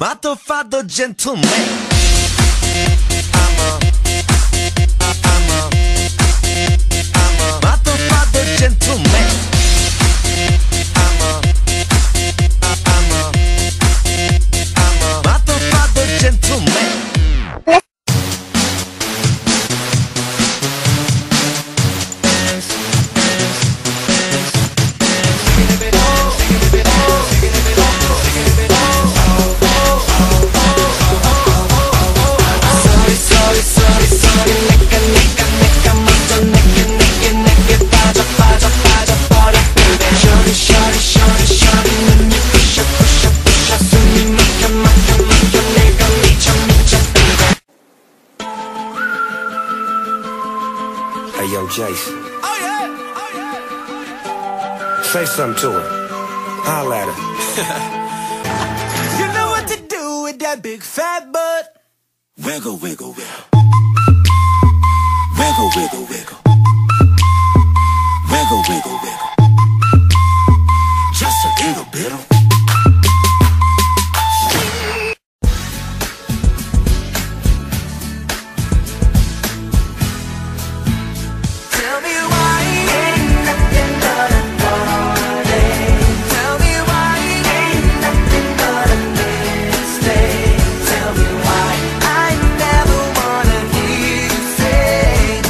Motherfather gentleman. Motherfather gentleman. Motherfather gentleman. Hey, yo, Jason. Oh yeah, oh yeah. Say something to her. Holla at her. You know what to do with that big fat butt. Wiggle, wiggle, wiggle. Wiggle, wiggle, wiggle. Wiggle, wiggle, wiggle. Just a little bit of. Tell me why ain't nothing but a party. Tell me why ain't nothing but a mistake. Tell me why I never wanna hear you say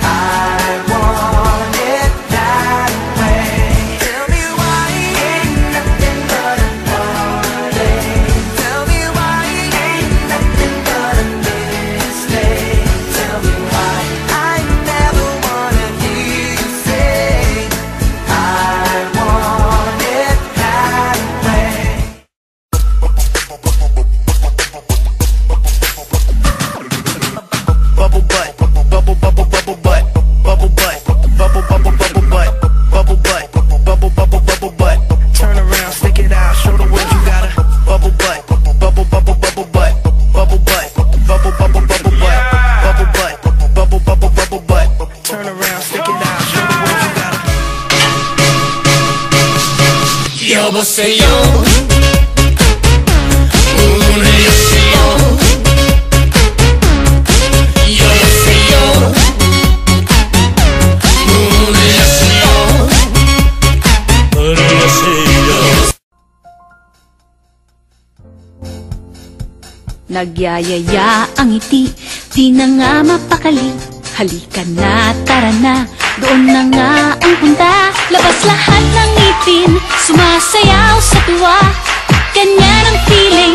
I want it that way. Tell me why ain't nothing but a party. Tell me why ain't nothing but a mistake. Tell me why I never wanna hear you say I want it that way. Bubble butt, bubble bubble bubble butt, bubble butt, bubble bubble bubble butt, bubble butt, bubble bubble bubble butt. Turn around, stick it out, show the world you got a bubble butt, bubble bubble bubble butt, bubble butt, bubble bubble bubble butt, bubble butt, bubble bubble bubble butt. Turn around, stick it out, show the world you got a. 여보세요. 문을여세요. 여보세요. 문을여세요. 문을여세요. Nagyayaya ang ngiti, di na nga mapakali. Halika na, tara na, doon na nga ang punta. Labas lahat ng ngipin, sumasayaw sa tuwa. Ganyan ang feeling,